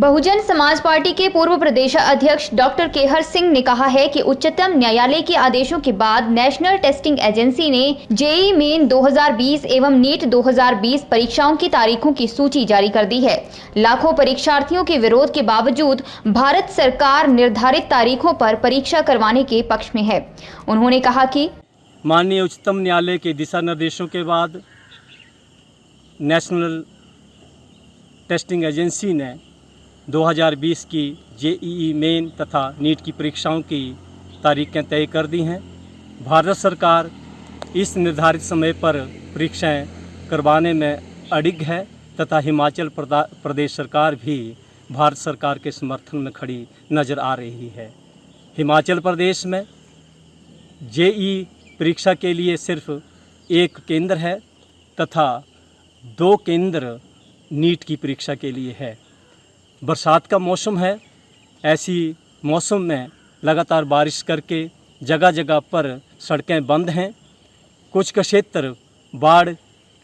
Bahujan Samaj party के पूर्व प्रदेश अध्यक्ष डॉक्टर केहर सिंह ने कहा है कि उच्चतम न्यायालय के आदेशों के बाद नेशनल टेस्टिंग एजेंसी ने जेईई मेन 2020 एवं नीट 2020 परीक्षाओं की तारीखों की सूची जारी कर दी है। लाखों परीक्षार्थियों के विरोध के बावजूद भारत सरकार निर्धारित तारीखों पर परीक्षा करवाने के पक्ष में है। उन्होंने कहा कि माननीय उच्चतम न्यायालय के दिशा निर्देशों के बाद नेशनल टेस्टिंग एजेंसी ने 2020 की जेईई मेन तथा नीट की परीक्षाओं की तारीखें तय कर दी हैं। भारत सरकार इस निर्धारित समय पर परीक्षाएं करवाने में अडिग है तथा हिमाचल प्रदेश सरकार भी भारत सरकार के समर्थन में खड़ी नज़र आ रही है। हिमाचल प्रदेश में जेईई परीक्षा के लिए सिर्फ एक केंद्र है तथा 2 केंद्र नीट की परीक्षा के लिए है। बरसात का मौसम है, ऐसी मौसम में लगातार बारिश करके जगह जगह पर सड़कें बंद हैं। कुछ क्षेत्र बाढ़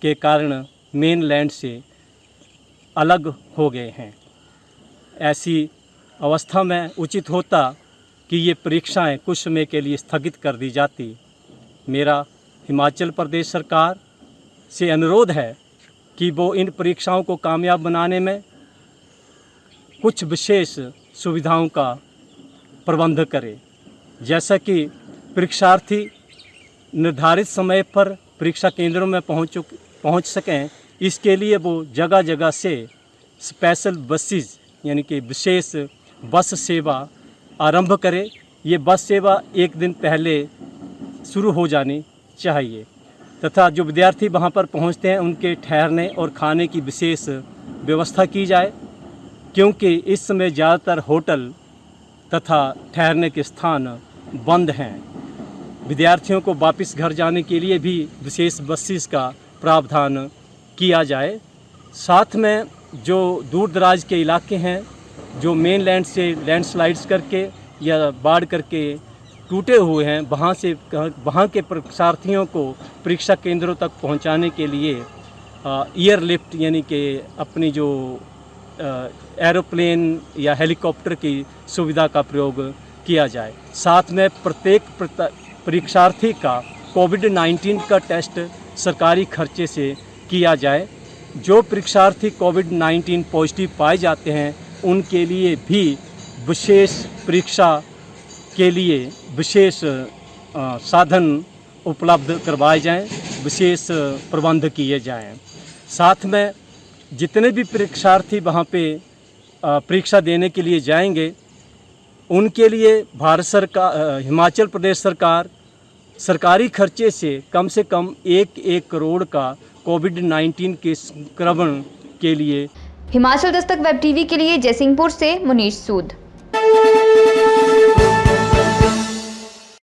के कारण मेनलैंड से अलग हो गए हैं। ऐसी अवस्था में उचित होता कि ये परीक्षाएं कुछ समय के लिए स्थगित कर दी जाती। मेरा हिमाचल प्रदेश सरकार से अनुरोध है कि वो इन परीक्षाओं को कामयाब बनाने में कुछ विशेष सुविधाओं का प्रबंध करे, जैसा कि परीक्षार्थी निर्धारित समय पर परीक्षा केंद्रों में पहुंच सकें। इसके लिए वो जगह जगह से स्पेशल बसेस यानी कि विशेष बस सेवा आरंभ करे। ये बस सेवा एक दिन पहले शुरू हो जानी चाहिए तथा जो विद्यार्थी वहां पर पहुंचते हैं उनके ठहरने और खाने की विशेष व्यवस्था की जाए, क्योंकि इस समय ज़्यादातर होटल तथा ठहरने के स्थान बंद हैं। विद्यार्थियों को वापस घर जाने के लिए भी विशेष बसेस का प्रावधान किया जाए। साथ में जो दूर दराज के इलाके हैं, जो मेनलैंड से लैंडस्लाइड्स करके या बाढ़ करके टूटे हुए हैं, वहाँ के परीक्षार्थियों को परीक्षा केंद्रों तक पहुँचाने के लिए एयरलिफ्ट यानी कि अपनी जो एरोप्लेन या हेलीकॉप्टर की सुविधा का प्रयोग किया जाए। साथ में प्रत्येक परीक्षार्थी का कोविड-19 का टेस्ट सरकारी खर्चे से किया जाए। जो परीक्षार्थी कोविड-19 पॉजिटिव पाए जाते हैं उनके लिए भी विशेष परीक्षा के लिए विशेष साधन उपलब्ध करवाए जाएं, विशेष प्रबंध किए जाएं। साथ में जितने भी परीक्षार्थी वहाँ पे परीक्षा देने के लिए जाएंगे उनके लिए भारत सरकार, हिमाचल प्रदेश सरकार सरकारी खर्चे से कम 1 करोड़ का कोविड-19 के संक्रमण के लिए। हिमाचल दस्तक वेब टीवी के लिए जयसिंहपुर से मुनीश सूद।